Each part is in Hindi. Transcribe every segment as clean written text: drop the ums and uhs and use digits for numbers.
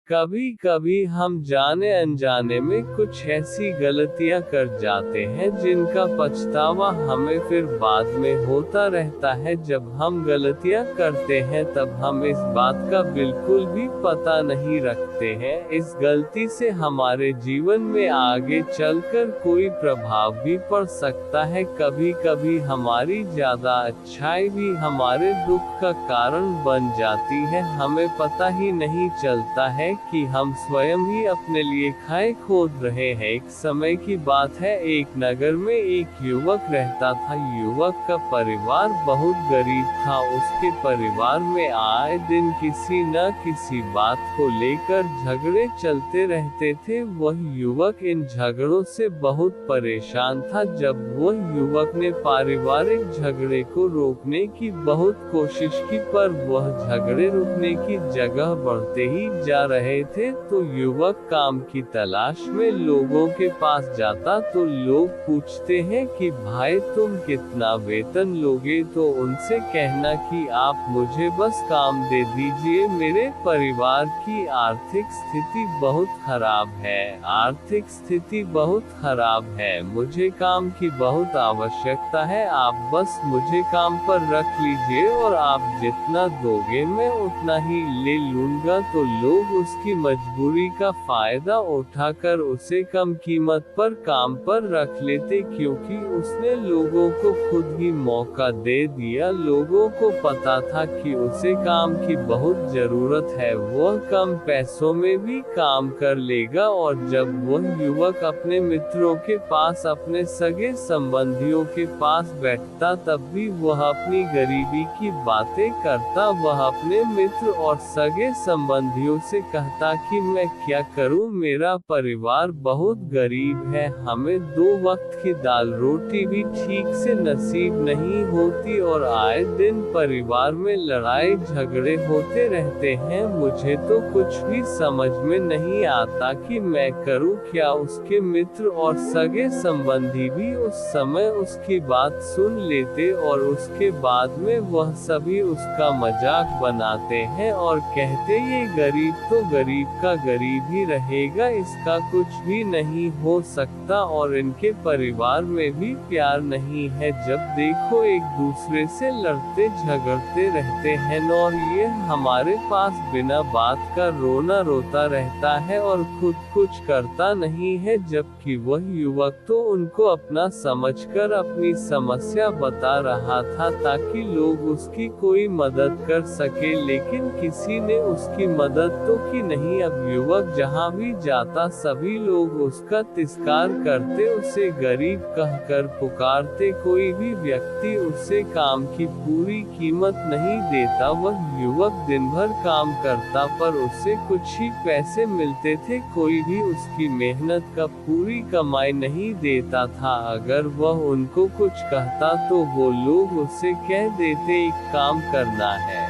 कभी कभी हम जाने अनजाने में कुछ ऐसी गलतियां कर जाते हैं जिनका पछतावा हमें फिर बाद में होता रहता है। जब हम गलतियां करते हैं तब हम इस बात का बिल्कुल भी पता नहीं रखते हैं। इस गलती से हमारे जीवन में आगे चलकर कोई प्रभाव भी पड़ सकता है। कभी कभी हमारी ज्यादा अच्छाई भी हमारे दुख का कारण बन जाती है। हमें पता ही नहीं चलता है कि हम स्वयं ही अपने लिए खाई खोद रहे हैं। एक समय की बात है, एक नगर में एक युवक रहता था। युवक का परिवार बहुत गरीब था। उसके परिवार में आए दिन किसी न किसी बात को लेकर झगड़े चलते रहते थे। वह युवक इन झगड़ों से बहुत परेशान था। जब वह युवक ने पारिवारिक झगड़े को रोकने की बहुत कोशिश की, पर वह झगड़े रुकने की जगह बढ़ते ही जा रहे थे। तो युवक काम की तलाश में लोगों के पास जाता तो लोग पूछते हैं कि भाई तुम कितना वेतन लोगे, तो उनसे कहना कि आप मुझे बस काम दे दीजिए, मेरे परिवार की आर्थिक स्थिति बहुत खराब है। आर्थिक स्थिति बहुत खराब है, मुझे काम की बहुत आवश्यकता है, आप बस मुझे काम पर रख लीजिए और आप जितना दोगे मैं उतना ही ले लूंगा। तो लोग उसकी मजबूरी का फायदा उठाकर उसे कम कीमत पर काम पर रख लेते, क्योंकि उसने लोगों को खुद ही मौका दे दिया। लोगों को पता था कि उसे काम की बहुत जरूरत है, वह कम पैसों में भी काम कर लेगा। और जब वह युवक अपने मित्रों के पास, अपने सगे संबंधियों के पास बैठता, तब भी वह अपनी गरीबी की बातें करता। वह अपने मित्र और सगे संबंधियों से कहता कि मैं क्या करूं, मेरा परिवार बहुत गरीब है, हमें 2 वक्त की दाल रोटी भी ठीक से नसीब नहीं होती और आए दिन परिवार में लड़ाई झगड़े होते रहते हैं। मुझे तो कुछ भी समझ में नहीं आता कि मैं करूं क्या। उसके मित्र और सगे संबंधी भी उस समय उसकी बात सुन लेते और उसके बाद में वह सभी उसका मजाक बनाते हैं और कहते ये गरीब तो गरीब का गरीब ही रहेगा, इसका कुछ भी नहीं हो सकता और इनके परिवार में भी प्यार नहीं है। जब देखो एक दूसरे से लड़ते झगड़ते रहते हैं और ये हमारे पास बिना बात का रोना रोता रहता है और खुद कुछ करता नहीं है। जबकि वह युवक तो उनको अपना समझकर अपनी समस्या बता रहा था ताकि लोग उसकी कोई मदद कर सके, लेकिन किसी ने उसकी मदद तो की नहीं। अब युवक जहाँ भी जाता सभी लोग उसका तिरस्कार करते, उसे गरीब कहकर पुकारते। कोई भी व्यक्ति उसे काम की पूरी कीमत नहीं देता। वह युवक दिन भर काम करता पर उसे कुछ ही पैसे मिलते थे, कोई भी उसकी मेहनत का पूरी कमाई नहीं देता था। अगर वह उनको कुछ कहता तो वो लोग उसे कह देते एक काम करना है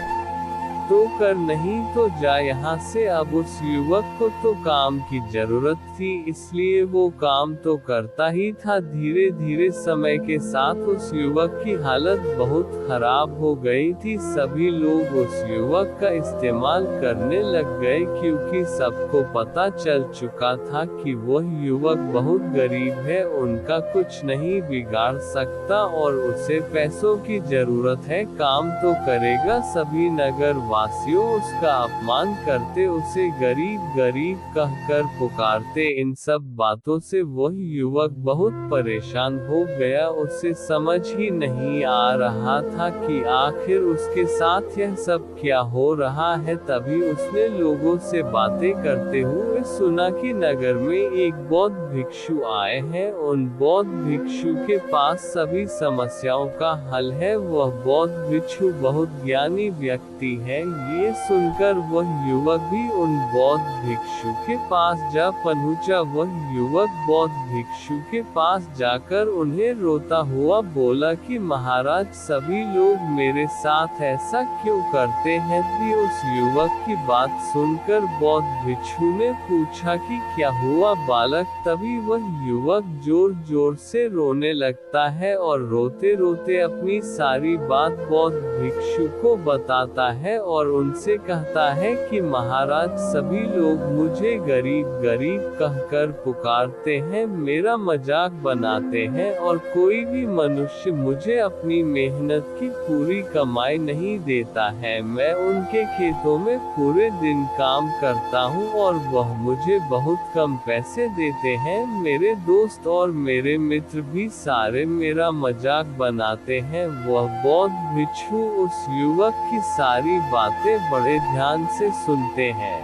तो कर, नहीं तो जा यहाँ से। अब उस युवक को तो काम की जरूरत थी, इसलिए वो काम तो करता ही था। धीरे धीरे समय के साथ उस युवक की हालत बहुत खराब हो गई थी। सभी लोग उस युवक का इस्तेमाल करने लग गए, क्योंकि सबको पता चल चुका था कि वह युवक बहुत गरीब है, उनका कुछ नहीं बिगाड़ सकता और उसे पैसों की जरूरत है, काम तो करेगा। सभी नगर वासियों उसका अपमान करते, उसे गरीब गरीब कहकर पुकारते। इन सब बातों से वह युवक बहुत परेशान हो गया। उसे समझ ही नहीं आ रहा था कि आखिर उसके साथ यह सब क्या हो रहा है। तभी उसने लोगों से बातें करते हुए सुना कि नगर में एक बौद्ध भिक्षु आए हैं। उन बौद्ध भिक्षु के पास सभी समस्याओं का हल है। वह बौद्ध भिक्षु बहुत ज्ञानी व्यक्ति है। ये सुनकर वह युवक भी उन बौद्ध भिक्षु के पास जा पहुंचा। वह युवक बौद्ध भिक्षु के पास जाकर उन्हें रोता हुआ बोला कि महाराज, सभी लोग मेरे साथ ऐसा क्यों करते हैं। उस युवक की बात सुनकर बौद्ध भिक्षु ने पूछा कि क्या हुआ बालक। तभी वह युवक जोर जोर से रोने लगता है और रोते रोते अपनी सारी बात बौद्ध भिक्षु को बताता है और उनसे कहता है कि महाराज, सभी लोग मुझे गरीब गरीब कहकर पुकारते हैं, मेरा मजाक बनाते हैं और कोई भी मनुष्य मुझे अपनी मेहनत की पूरी कमाई नहीं देता है। मैं उनके खेतों में पूरे दिन काम करता हूँ और वह मुझे बहुत कम पैसे देते हैं। मेरे दोस्त और मेरे मित्र भी सारे मेरा मजाक बनाते हैं। वह बौद्ध भिक्षु उस युवक की सारी बातें बड़े ध्यान से सुनते हैं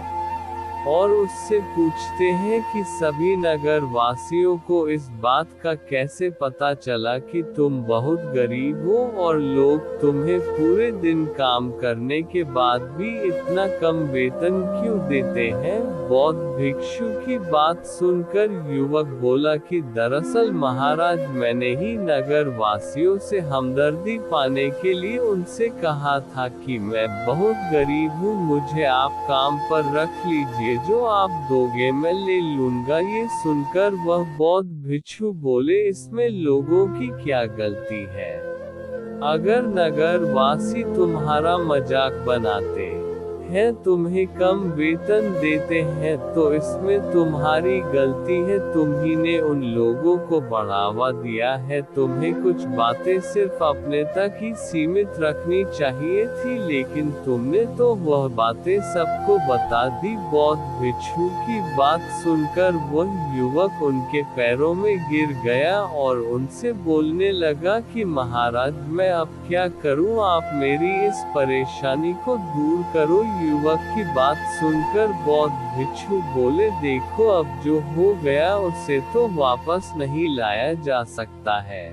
और उससे पूछते हैं कि सभी नगर वासियों को इस बात का कैसे पता चला कि तुम बहुत गरीब हो और लोग तुम्हें पूरे दिन काम करने के बाद भी इतना कम वेतन क्यों देते हैं। बौद्ध भिक्षु की बात सुनकर युवक बोला कि दरअसल महाराज, मैंने ही नगर वासियों से हमदर्दी पाने के लिए उनसे कहा था कि मैं बहुत गरीब हूँ, मुझे आप काम पर रख लीजिए, जो आप दोगे मैं ले लूंगा। ये सुनकर वह बौद्ध भिक्षु बोले, इसमें लोगों की क्या गलती है? अगर नगर वासी तुम्हारा मजाक बनाते हैं, तुम्हें कम वेतन देते हैं, तो इसमें तुम्हारी गलती है। तुम ही ने उन लोगों को बढ़ावा दिया है। तुम्हें कुछ बातें सिर्फ अपने तक ही सीमित रखनी चाहिए थी, लेकिन तुमने तो वह बातें सबको बता दी। बौद्ध भिक्षु की बात सुनकर वह युवक उनके पैरों में गिर गया और उनसे बोलने लगा कि महाराज, मैं अब क्या करूं? आप मेरी इस परेशानी को दूर करो। युवक की बात सुनकर बौद्ध भिक्षु बोले, देखो, अब जो हो गया उसे तो वापस नहीं लाया जा सकता है,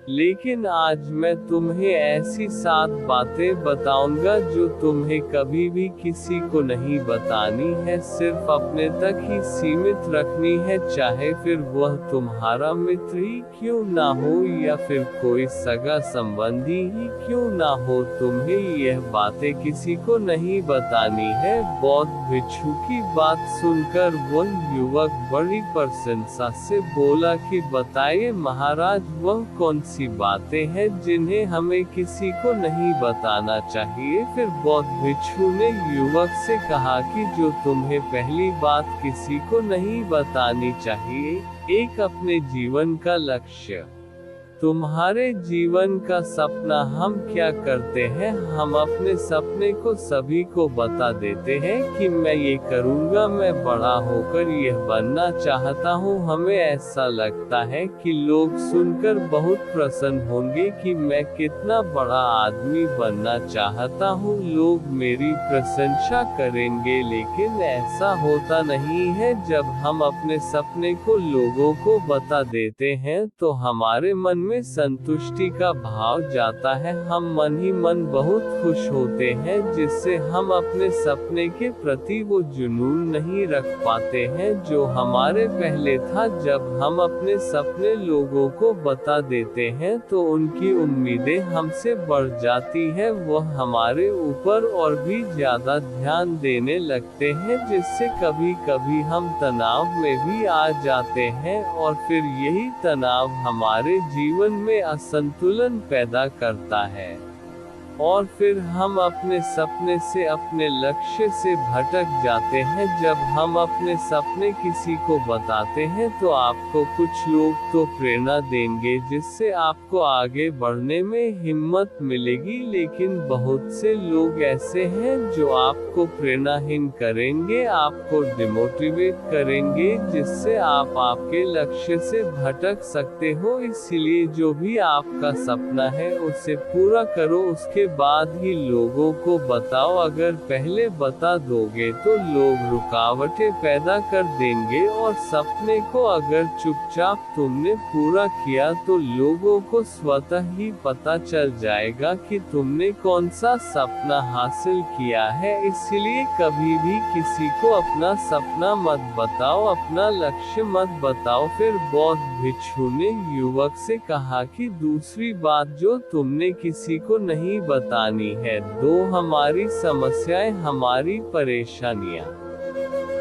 लेकिन आज मैं तुम्हें ऐसी 7 बातें बताऊंगा जो तुम्हें कभी भी किसी को नहीं बतानी है, सिर्फ अपने तक ही सीमित रखनी है, चाहे फिर वह तुम्हारा मित्र ही क्यों ना हो या फिर कोई सगा संबंधी ही क्यों ना हो। तुम्हें यह बातें किसी को नहीं बतानी है। बौद्ध भिक्षु की बात सुनकर वह युवक बड़ी प्रशंसा से बोला कि बताइए महाराज, वह कौन सी बातें हैं जिन्हें हमें किसी को नहीं बताना चाहिए। फिर बौद्ध भिक्षु ने युवक से कहा कि जो तुम्हें पहली बात किसी को नहीं बतानी चाहिए, एक अपने जीवन का लक्ष्य। तुम्हारे जीवन का सपना हम क्या करते हैं? हम अपने सपने को सभी को बता देते हैं कि मैं ये करूँगा, मैं बड़ा होकर यह बनना चाहता हूँ। हमें ऐसा लगता है कि लोग सुनकर बहुत प्रसन्न होंगे कि मैं कितना बड़ा आदमी बनना चाहता हूँ, लोग मेरी प्रशंसा करेंगे, लेकिन ऐसा होता नहीं है। जब हम अपने सपने को लोगों को बता देते हैं तो हमारे मन में संतुष्टि का भाव जाता है। हम मन ही मन बहुत खुश होते हैं, जिससे हम अपने सपने के प्रति वो जुनून नहीं रख पाते हैं जो हमारे पहले था। जब हम अपने सपने लोगों को बता देते हैं तो उनकी उम्मीदें हमसे बढ़ जाती है, वह हमारे ऊपर और भी ज्यादा ध्यान देने लगते हैं, जिससे कभी कभी हम तनाव में भी आ जाते हैं और फिर यही तनाव हमारे जीवन में असंतुलन पैदा करता है और फिर हम अपने सपने से, अपने लक्ष्य से भटक जाते हैं। जब हम अपने सपने किसी को बताते हैं तो आपको कुछ लोग तो प्रेरणा देंगे, जिससे आपको आगे बढ़ने में हिम्मत मिलेगी, लेकिन बहुत से लोग ऐसे हैं जो आपको प्रेरणाहीन करेंगे, आपको डिमोटिवेट करेंगे, जिससे आप आपके लक्ष्य से भटक सकते हो। इसलिए जो भी आपका सपना है उसे पूरा करो, उसके बाद ही लोगों को बताओ। अगर पहले बता दोगे तो लोग रुकावटें पैदा कर देंगे और सपने को अगर चुपचाप तुमने पूरा किया तो लोगों को स्वतः ही पता चल जाएगा कि तुमने कौन सा सपना हासिल किया है। इसलिए कभी भी किसी को अपना सपना मत बताओ, अपना लक्ष्य मत बताओ। फिर बौद्ध भिक्षु ने युवक से कहा कि दूसरी बात जो तुमने किसी को नहीं बतानी है, 2 हमारी समस्याएं, हमारी परेशानियां।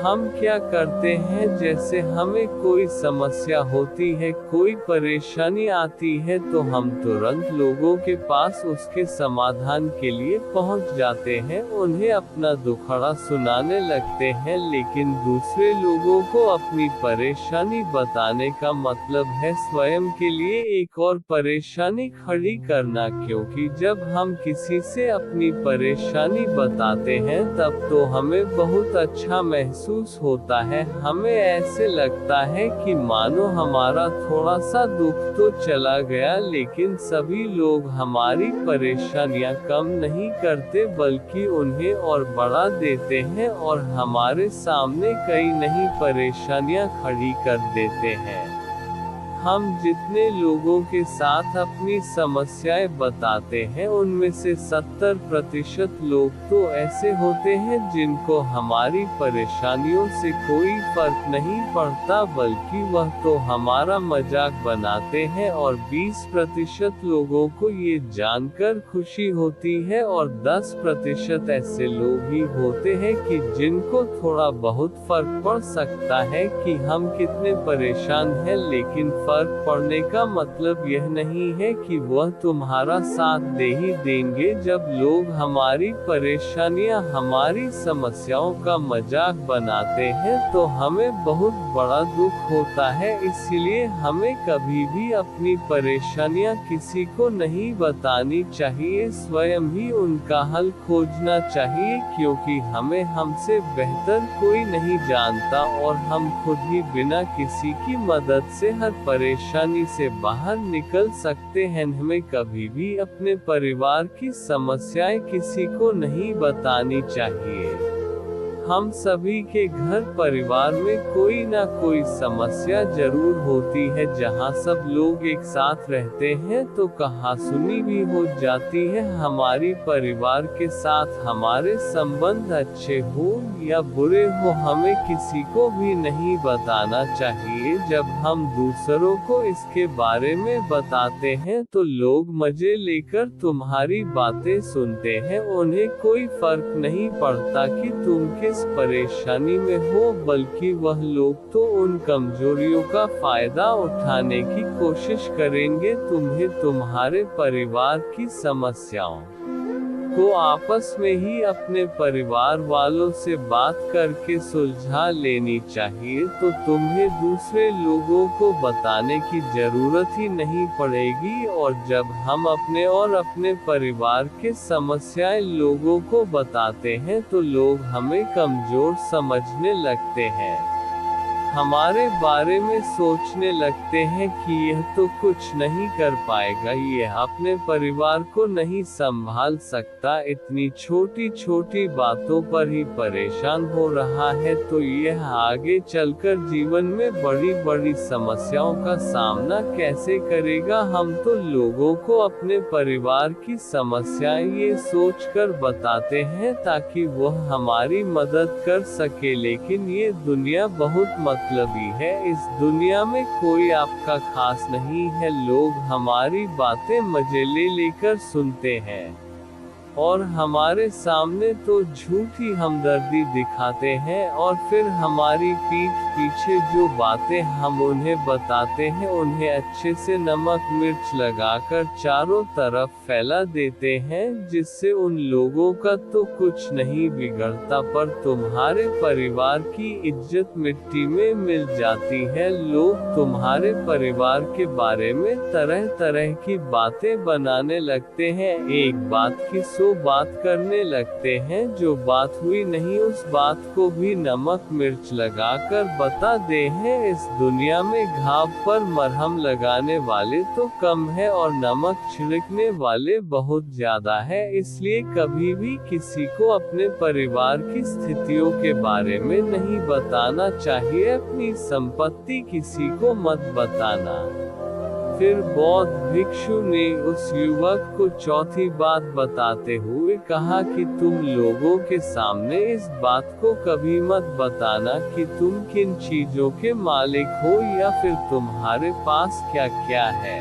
हम क्या करते हैं, जैसे हमें कोई समस्या होती है, कोई परेशानी आती है, तो हम तुरंत लोगों के पास उसके समाधान के लिए पहुंच जाते हैं, उन्हें अपना दुखड़ा सुनाने लगते हैं। लेकिन दूसरे लोगों को अपनी परेशानी बताने का मतलब है स्वयं के लिए एक और परेशानी खड़ी करना, क्योंकि जब हम किसी से अपनी परेशानी बताते हैं तब तो हमें बहुत अच्छा महसूस होता है। हमें ऐसे लगता है कि मानो हमारा थोड़ा सा दुख तो चला गया, लेकिन सभी लोग हमारी परेशानियां कम नहीं करते बल्कि उन्हें और बढ़ा देते हैं और हमारे सामने कई नई परेशानियां खड़ी कर देते हैं। हम जितने लोगों के साथ अपनी समस्याएं बताते हैं उनमें से 70% लोग तो ऐसे होते हैं जिनको हमारी परेशानियों से कोई फर्क नहीं पड़ता, बल्कि वह तो हमारा मजाक बनाते हैं, और 20% लोगों को ये जानकर खुशी होती है, और 10% ऐसे लोग ही होते हैं कि जिनको थोड़ा बहुत फर्क पड़ सकता है कि हम कितने परेशान हैं। लेकिन फर्क पड़ने का मतलब यह नहीं है कि वह तुम्हारा साथ दे ही देंगे। जब लोग हमारी परेशानियां, हमारी समस्याओं का मजाक बनाते हैं तो हमें बहुत बड़ा दुख होता है। इसलिए हमें कभी भी अपनी परेशानियां किसी को नहीं बतानी चाहिए, स्वयं ही उनका हल खोजना चाहिए, क्योंकि हमें हमसे बेहतर कोई नहीं जानता और हम खुद ही बिना किसी की मदद से हर परेशानी से बाहर निकल सकते हैं। हमें कभी भी अपने परिवार की समस्याएं किसी को नहीं बतानी चाहिए। हम सभी के घर परिवार में कोई ना कोई समस्या जरूर होती है। जहाँ सब लोग एक साथ रहते हैं तो कहासुनी भी हो जाती है। हमारी परिवार के साथ हमारे संबंध अच्छे हो या बुरे हो, हमें किसी को भी नहीं बताना चाहिए। जब हम दूसरों को इसके बारे में बताते हैं तो लोग मजे लेकर तुम्हारी बातें सुनते हैं। उन्हें कोई फर्क नहीं पड़ता कि तुम किस परेशानी में हो, बल्कि वह लोग तो उन कमजोरियों का फायदा उठाने की कोशिश करेंगे। तुम्हें तुम्हारे परिवार की समस्याओं को आपस में ही अपने परिवार वालों से बात करके सुलझा लेनी चाहिए, तो तुम्हें दूसरे लोगों को बताने की जरूरत ही नहीं पड़ेगी। और जब हम अपने और अपने परिवार के समस्याएं लोगों को बताते हैं तो लोग हमें कमजोर समझने लगते हैं, हमारे बारे में सोचने लगते हैं कि यह तो कुछ नहीं कर पाएगा, यह अपने परिवार को नहीं संभाल सकता, इतनी छोटी छोटी बातों पर ही परेशान हो रहा है, तो यह आगे चलकर जीवन में बड़ी बड़ी समस्याओं का सामना कैसे करेगा। हम तो लोगों को अपने परिवार की समस्याएं ये सोचकर बताते हैं ताकि वह हमारी मदद कर सके, लेकिन ये दुनिया बहुत मतलबी है। इस दुनिया में कोई आपका खास नहीं है। लोग हमारी बातें मजे लेकर सुनते हैं और हमारे सामने तो झूठी हमदर्दी दिखाते हैं, और फिर हमारी पीठ पीछे जो बातें हम उन्हें बताते हैं उन्हें अच्छे से नमक मिर्च लगाकर चारों तरफ फैला देते हैं, जिससे उन लोगों का तो कुछ नहीं बिगड़ता पर तुम्हारे परिवार की इज्जत मिट्टी में मिल जाती है। लोग तुम्हारे परिवार के बारे में तरह तरह की बातें बनाने लगते हैं, एक बात की बात करने लगते हैं, जो बात हुई नहीं उस बात को भी नमक मिर्च लगाकर बता दे हैं। इस दुनिया में घाव पर मरहम लगाने वाले तो कम है और नमक छिड़कने वाले बहुत ज्यादा है। इसलिए कभी भी किसी को अपने परिवार की स्थितियों के बारे में नहीं बताना चाहिए, अपनी संपत्ति किसी को मत बताना। फिर बौद्ध भिक्षु ने उस युवक को चौथी बात बताते हुए कहा कि तुम लोगों के सामने इस बात को कभी मत बताना कि तुम किन चीजों के मालिक हो या फिर तुम्हारे पास क्या क्या है।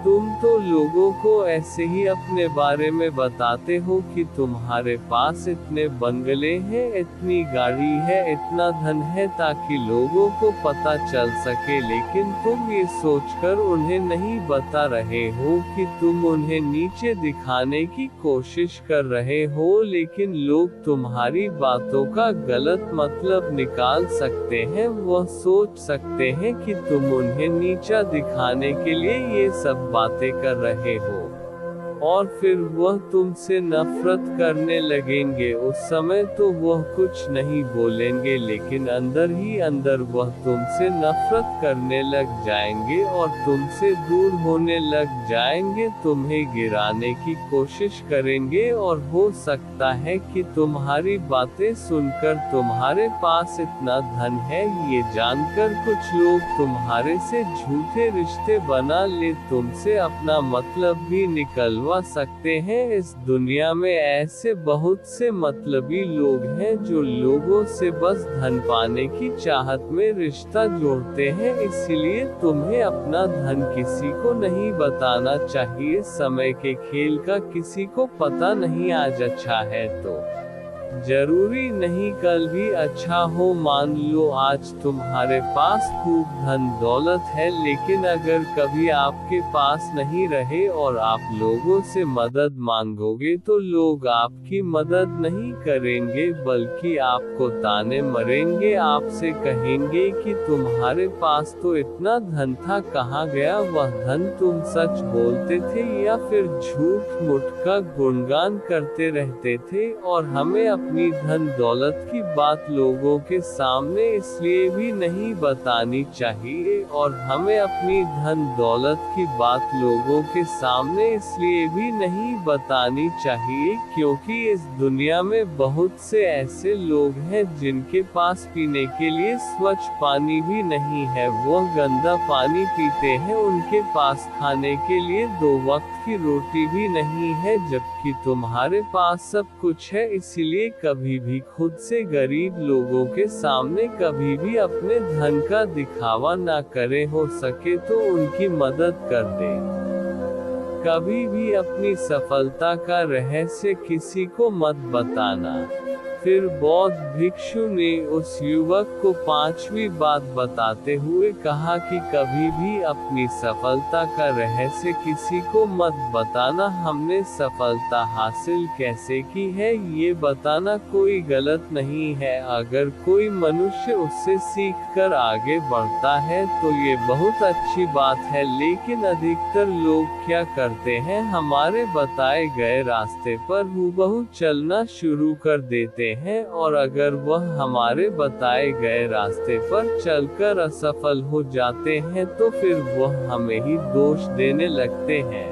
तुम तो लोगों को ऐसे ही अपने बारे में बताते हो कि तुम्हारे पास इतने बंगले हैं, इतनी गाड़ी है, इतना धन है, ताकि लोगों को पता चल सके, लेकिन तुम ये सोचकर उन्हें नहीं बता रहे हो कि तुम उन्हें नीचे दिखाने की कोशिश कर रहे हो, लेकिन लोग तुम्हारी बातों का गलत मतलब निकाल सकते हैं। वह सोच सकते हैं कि तुम उन्हें नीचा दिखाने के लिए ये सब बातें कर रहे हो, और फिर वह तुमसे नफरत करने लगेंगे। उस समय तो वह कुछ नहीं बोलेंगे, लेकिन अंदर ही अंदर वह तुमसे नफरत करने लग जाएंगे और तुमसे दूर होने लग जाएंगे, तुम्हें गिराने की कोशिश करेंगे, और हो सकता है कि तुम्हारी बातें सुनकर तुम्हारे पास इतना धन है ये जानकर कुछ लोग तुम्हारे से झूठे रिश्ते बना ले, तुमसे अपना मतलब भी निकलवा सकते हैं। इस दुनिया में ऐसे बहुत से मतलबी लोग हैं जो लोगों से बस धन पाने की चाहत में रिश्ता जोड़ते हैं, इसलिए तुम्हें अपना धन किसी को नहीं बताना चाहिए। समय के खेल का किसी को पता नहीं, आज अच्छा है तो जरूरी नहीं कल भी अच्छा हो। मान लो आज तुम्हारे पास खूब धन दौलत है, लेकिन अगर कभी आपके पास नहीं रहे और आप लोगों से मदद मांगोगे तो लोग आपकी मदद नहीं करेंगे, बल्कि आपको ताने मरेंगे, आपसे कहेंगे कि तुम्हारे पास तो इतना धन था, कहाँ गया वह धन, तुम सच बोलते थे या फिर झूठ मूठ का गुणगान करते रहते थे। और हमें अपनी धन दौलत की बात लोगों के सामने इसलिए भी नहीं बतानी चाहिए, और हमें अपनी धन दौलत की बात लोगों के सामने इसलिए भी नहीं बतानी चाहिए क्योंकि इस दुनिया में बहुत से ऐसे लोग हैं जिनके पास पीने के लिए स्वच्छ पानी भी नहीं है, वह गंदा पानी पीते हैं, उनके पास खाने के लिए 2 वक्त की रोटी भी नहीं है, जबकि तुम्हारे पास सब कुछ है। इसीलिए कभी भी खुद से गरीब लोगों के सामने कभी भी अपने धन का दिखावा ना करे, हो सके तो उनकी मदद कर दे। कभी भी अपनी सफलता का रहस्य किसी को मत बताना। फिर बौद्ध भिक्षु ने उस युवक को 5वीं बात बताते हुए कहा कि कभी भी अपनी सफलता का रहस्य किसी को मत बताना। हमने सफलता हासिल कैसे की है ये बताना कोई गलत नहीं है, अगर कोई मनुष्य उससे सीखकर आगे बढ़ता है तो ये बहुत अच्छी बात है, लेकिन अधिकतर लोग क्या करते हैं, हमारे बताए गए रास्ते पर हूबहू चलना शुरू कर देते हैं, और अगर वह हमारे बताए गए रास्ते पर चलकर असफल हो जाते हैं तो फिर वह हमें ही दोष देने लगते हैं,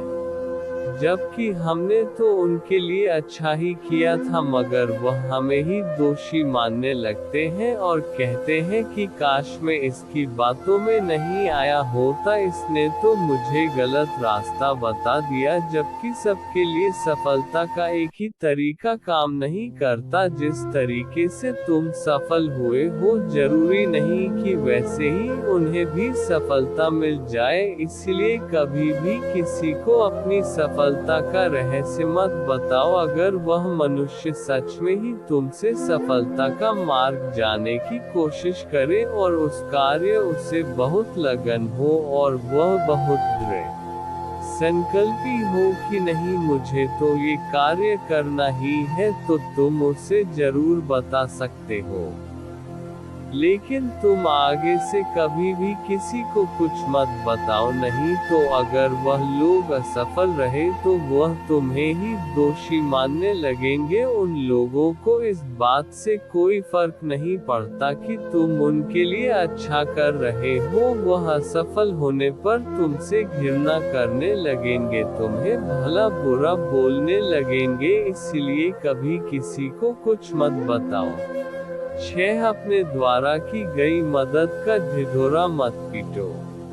जबकि हमने तो उनके लिए अच्छा ही किया था, मगर वह हमें ही दोषी मानने लगते हैं और कहते हैं कि काश मैं इसकी बातों में नहीं आया होता, इसने तो मुझे गलत रास्ता बता दिया। जबकि सबके लिए सफलता का एक ही तरीका काम नहीं करता, जिस तरीके से तुम सफल हुए हो जरूरी नहीं कि वैसे ही उन्हें भी सफलता मिल जाए, इसलिए कभी भी किसी को अपनी सफलता का रहस्य मत बताओ। अगर वह मनुष्य सच में ही तुमसे सफलता का मार्ग जाने की कोशिश करे और उस कार्य उसे बहुत लगन हो और वह बहुत दृढ़ संकल्पी हो कि नहीं मुझे तो ये कार्य करना ही है, तो तुम उसे जरूर बता सकते हो, लेकिन तुम आगे से कभी भी किसी को कुछ मत बताओ, नहीं तो अगर वह लोग असफल रहे तो वह तुम्हें ही दोषी मानने लगेंगे। उन लोगों को इस बात से कोई फर्क नहीं पड़ता कि तुम उनके लिए अच्छा कर रहे हो, वह असफल होने पर तुमसे घृणा करने लगेंगे, तुम्हें भला बुरा बोलने लगेंगे, इसलिए कभी किसी को कुछ मत बताओ। 6 अपने द्वारा की गई मदद का ढिढोरा मत पीटो।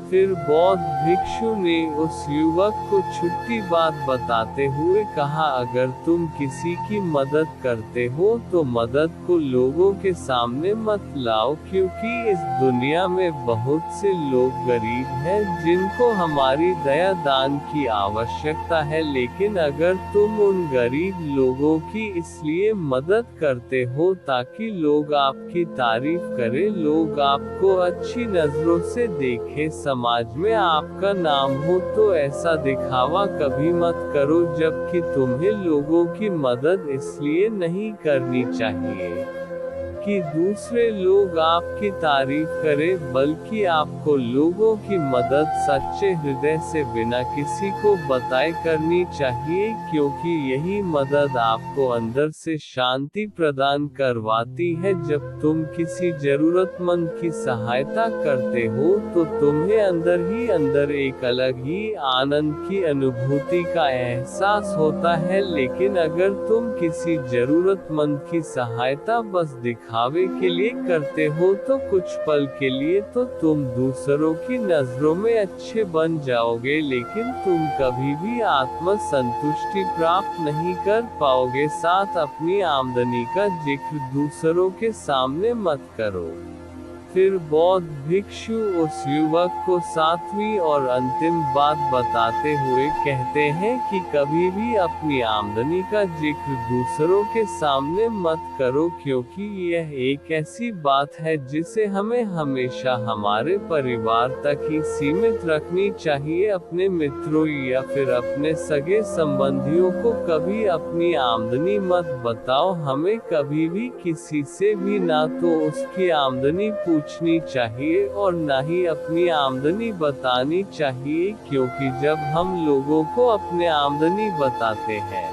फिर बौद्ध भिक्षु ने उस युवक को छुट्टी बात बताते हुए कहा, अगर तुम किसी की मदद करते हो तो मदद को लोगों के सामने मत लाओ, क्योंकि इस दुनिया में बहुत से लोग गरीब हैं जिनको हमारी दया दान की आवश्यकता है। लेकिन अगर तुम उन गरीब लोगों की इसलिए मदद करते हो ताकि लोग आपकी तारीफ करें, लोग आपको अच्छी नजरों से देखें, समाज में आपका नाम हो, तो ऐसा दिखावा कभी मत करो, जबकि तुम्हें लोगों की मदद इसलिए नहीं करनी चाहिए कि दूसरे लोग आपकी तारीफ करें, बल्कि आपको लोगों की मदद सच्चे हृदय से बिना किसी को बताए करनी चाहिए, क्योंकि यही मदद आपको अंदर से शांति प्रदान करवाती है। जब तुम किसी जरूरतमंद की सहायता करते हो तो तुम्हें अंदर ही अंदर एक अलग ही आनंद की अनुभूति का एहसास होता है। लेकिन अगर तुम किसी जरूरतमंद की सहायता बस दिखावे के लिए करते हो तो कुछ पल के लिए तो तुम दूसरों की नजरों में अच्छे बन जाओगे, लेकिन तुम कभी भी आत्म संतुष्टि प्राप्त नहीं कर पाओगे। साथ अपनी आमदनी का जिक्र दूसरों के सामने मत करो। फिर बौद्ध भिक्षु उस युवक को सातवीं और अंतिम बात बताते हुए कहते हैं कि कभी भी अपनी आमदनी का जिक्र दूसरों के सामने मत करो, क्योंकि यह एक ऐसी बात है जिसे हमें हमेशा हमारे परिवार तक ही सीमित रखनी चाहिए। अपने मित्रों या फिर अपने सगे संबंधियों को कभी अपनी आमदनी मत बताओ। हमें कभी भी किसी से भी ना तो उसकी आमदनी पूछनी चाहिए और ना ही अपनी आमदनी बतानी चाहिए, क्योंकि जब हम लोगों को अपने आमदनी बताते हैं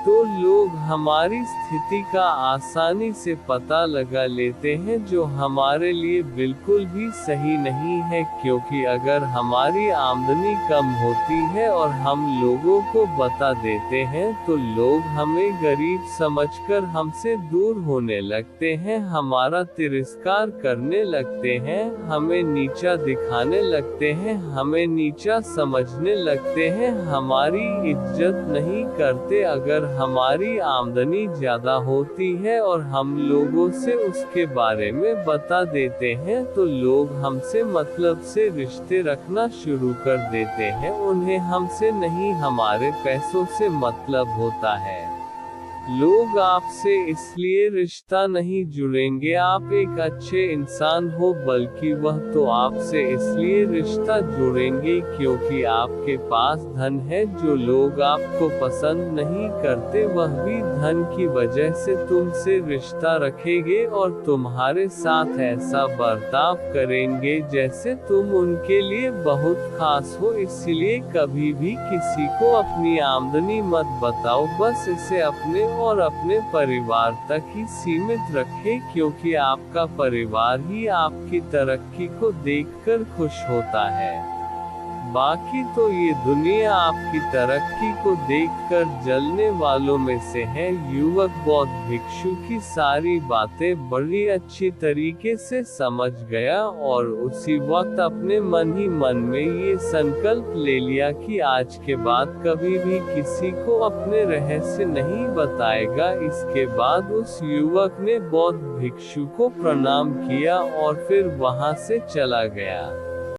तो लोग हमारी स्थिति का आसानी से पता लगा लेते हैं, जो हमारे लिए बिल्कुल भी सही नहीं है। क्योंकि अगर हमारी आमदनी कम होती है और हम लोगों को बता देते हैं तो लोग हमें गरीब समझकर हमसे दूर होने लगते हैं, हमारा तिरस्कार करने लगते हैं, हमें नीचा दिखाने लगते हैं, हमें नीचा समझने लगते हैं, हमारी इज्जत नहीं करते। अगर हमारी आमदनी ज्यादा होती है और हम लोगों से उसके बारे में बता देते हैं तो लोग हमसे मतलब से रिश्ते रखना शुरू कर देते हैं। उन्हें हमसे नहीं हमारे पैसों से मतलब होता है। लोग आपसे इसलिए रिश्ता नहीं जुड़ेंगे आप एक अच्छे इंसान हो, बल्कि वह तो आपसे इसलिए रिश्ता जुड़ेंगे क्योंकि आपके पास धन है। जो लोग आपको पसंद नहीं करते वह भी धन की वजह से तुमसे रिश्ता रखेंगे और तुम्हारे साथ ऐसा बर्ताव करेंगे जैसे तुम उनके लिए बहुत खास हो। इसलिए कभी भी किसी को अपनी आमदनी मत बताओ, बस इसे अपने और अपने परिवार तक ही सीमित रखें, क्योंकि आपका परिवार ही आपकी तरक्की को देखकर खुश होता है। बाकी तो ये दुनिया आपकी तरक्की को देखकर जलने वालों में से है। युवक बौद्ध भिक्षु की सारी बातें बड़ी अच्छी तरीके से समझ गया और उसी वक्त अपने मन ही मन में ये संकल्प ले लिया कि आज के बाद कभी भी किसी को अपने रहस्य नहीं बताएगा। इसके बाद उस युवक ने बौद्ध भिक्षु को प्रणाम किया और फिर वहां से चला गया।